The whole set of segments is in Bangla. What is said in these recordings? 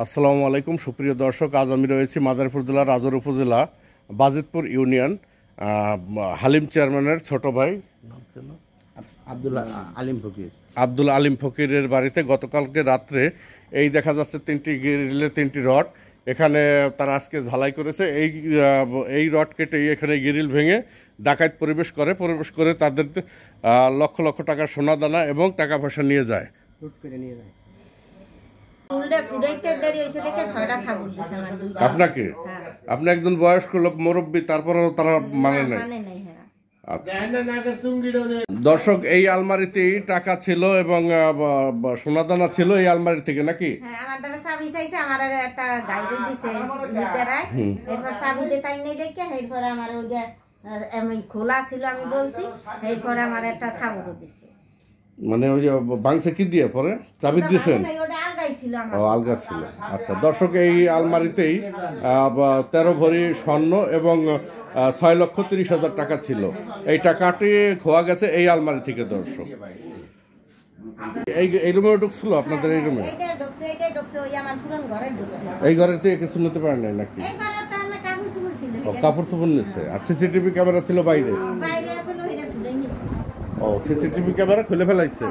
আসসালামু আলাইকুম সুপ্রিয় দর্শক, আজ আমি রয়েছি মাদারীপুর জেলার রাজৌর উপজেলা বাজিতপুর ইউনিয়ন হালিম চেয়ারম্যানের ছোট ভাই আব্দুল আলিম ফকিরের বাড়িতে। গতকালকে রাত্রে এই দেখা যাচ্ছে তিনটি গ্রিলের তিনটি রড এখানে তারা আজকে ঝালাই করেছে। এই রড কেটে এখানে গ্রিল ভেঙে ডাকাত প্রবেশ করে তাদের লক্ষ লক্ষ টাকার সোনা দানা এবং টাকা পয়সা নিয়ে যায়। আপনাকে আপনি একজন বয়স্ক লোক, মুরব্বী, তারপরেও তারা মানে নাই। দর্শক, এই আলমারিতেই টাকা ছিল এবং সোনাদানা ছিল এই আলমারি থেকে নাকি? আমার দ্বারা চাবি চাইছে, আমার একটা গাড়ি দিছে ভিতরায়, এরপর চাবি দে তাই নেই দেখে, এরপর আমার ওই যে আমি খোলা ছিল, আমি বলছি, এরপর আমার একটা থাবড় দিছে। মানে ওই যে বাংসে কি দিয়ে পরে চাবি দিয়েছেন? আলগা ছিল। আচ্ছা দর্শক, এই আলমারিতেই 13 ভরি স্বর্ণ এবং 6,30,000 টাকা ছিল। এই টাকাটি খোয়া গেছে এই আলমারি থেকে। দর্শক, এই রুমে ঢুকছিল আপনাদের? এই রুমে এই ঘরের থেকে কিছু নিতে পারেন নাই নাকি? কাপড় চোপড় নিচ্ছে। আর সিসিটিভি ক্যামেরা ছিল বাইরে? ও, সিসিটিভি ক্যামেরা খুলে ফেলাইছে।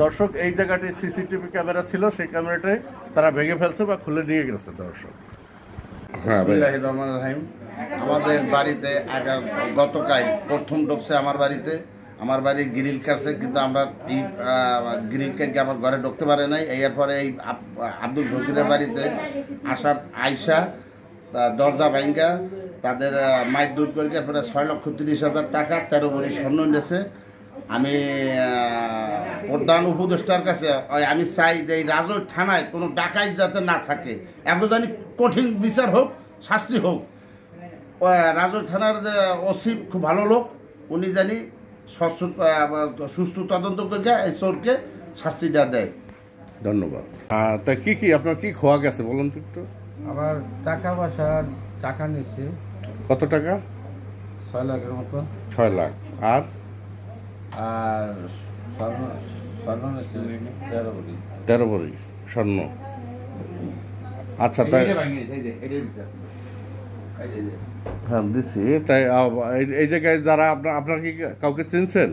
দর্শক, এই জায়গাটি সিসিটিভি ক্যামেরা ছিল, সেই ক্যামেরাটাই তারা ভেঙে ফেলছে বা খুলে নিয়ে গেছে। দর্শক, বিসমিল্লাহির রহমানির রহিম। আমাদের বাড়িতে গতকাল প্রথম ঢুকছে আমার বাড়িতে। আমার বাড়ি গ্রিল কাটছে, কিন্তু আমরা এই গ্রিল কেটে আমার ঘরে ঢুকতে পারে নাই। এরপরে এই আব্দুল ফকিরের বাড়িতে আইসা দরজা ভাঙ্গা তাদের মাইক দূর করে পরে 6,30,000 টাকা 13 ভরি স্বর্ণ নিয়েছে। আমি প্রধান উপদেষ্টার কাছে আমি চাই যে এই রাজৌর থানায় কোনো ডাকাত যাতে না থাকে, এত জানি কঠিন বিচার হোক, শাস্তি হোক। রাজৌর থানার যে ওসি খুব ভালো লোক, উনি জানি সুস্থ তদন্ত করে এই চোরকে শাস্তিটা দেয়। ধন্যবাদ। তা কি আপনার কি খোয়া গেছে বলুন তো একটু? আবার টাকা পয়সা টাকা নিয়েছে। কত টাকা? 6 লাখের মতো। 6 লাখ। আর স্বর্ণ নিয়েছে 13 ভরি স্বর্ণ। আচ্ছা, তাই হ্যাঁ দিচ্ছি। তাই এই জায়গায় যারা আপনার কি কাউকে চিনছেন?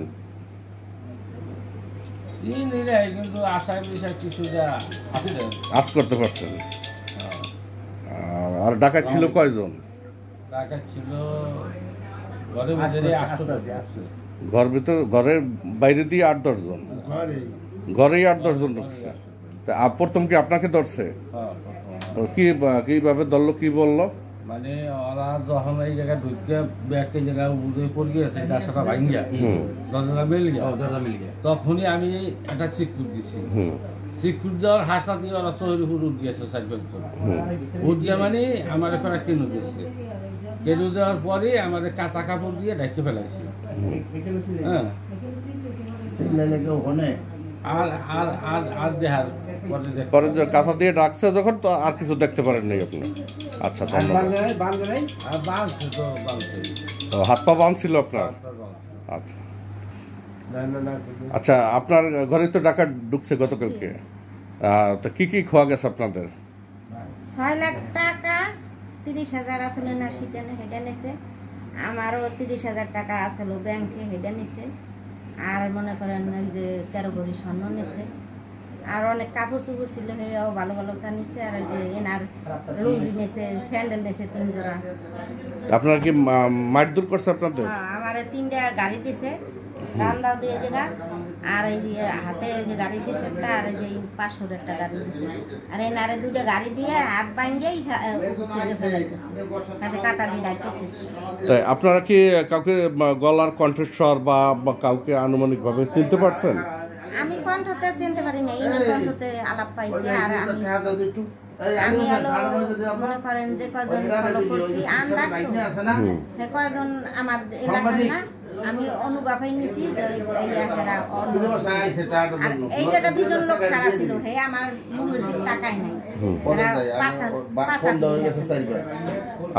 কিন্তু আশায় বিষয় কিছুটা আজ করতে পারছেন। আর ডাকাত ছিল কয়জন? ডাকাত ছিল ঘরের বাইরে দিয়ে 8-10 জন। ঘরেই 8-10 জন ঢুকছে। প্রথম কি আপনাকে ধরছে? কিভাবে ধরলো, কি বললো? মানে ওরা যখন এই জায়গায় ঢুকে ব্যাগকে জায়গায় উদয় পড়ে গেছে, রাস্তাটা ভাঙ্গিয়া দরজাটা মিল গিয়া, তখনই আমি একটা চিকুট দিছি। চিকুট দেওয়ার হাসটা দিয়ে ওরা চৌরি উপর উঠ গিয়েছে, 4-5 জন উঠ গিয়া। মানে আমার একটা কেনু দিয়েছে, কেনু দেওয়ার পরে আমাদের কাটা কাপড় দিয়ে ঢেকে ফেলাইছে। হ্যাঁ, আর আর আর আর দেখার পরে কাঁথা দিয়ে ডাকছে যখন, তো আর কিছু দেখতে পারেন নাই আপনি? আচ্ছা, হাত পা বাঁধছিল আপনার? আচ্ছা আচ্ছা, আপনার ঘরে তো ডাকাত ঢুকছে গতকালকে, তো কি খোয়া গেছে আপনাদের? 6 লাখ টাকা, 30,000 আসলে না শীতেনে হেডা নিছে। আমারও 30,000 টাকা আসলে ব্যাংকে হেডা নিছে। আর মনে করেন ওই যে 13 ভরি স্বর্ণ নিছে। আর অনেক কাপড় চোপড় ছিল, হেও ভালো ভালো তা নিছে। আর ওই যে এনার লুঙ্গি নিছে, স্যান্ডেল নিছে 3 জোড়া। আপনার কি মারধর করছে আপনাদের? আমার 3টা গাড়ি দিছে, রান্দাও দিয়ে জায়গা। আর এই যে হাতে ওই যে গাড়ি দিছে একটা, আর এই যে 500 একটা গাড়ি দিছে। আর এনারে 2টা গাড়ি দিয়ে হাত ভাঙ্গেই ফেলাইতেছে, পাশে কাটা দিয়ে ডাকিতেছে। তাই আপনারা কি কাউকে গলার কণ্ঠস্বর বা কাউকে আনুমানিকভাবে চিনতে পারছেন? আমি কণ্ঠতে চিনতে পারি না, এই কণ্ঠতে আলাপ পাইছি। আর আমি মনে করেন যে কয়জন ফলো করছি আন্দাজ, তো কয়জন আমার এলাকার না, আমি অনুভবই নিছি যে এই জায়গা 2 জন লোক খারাপ ছিল, হে আমার মুখের দিক তাকাই নাই।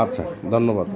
আচ্ছা, ধন্যবাদ।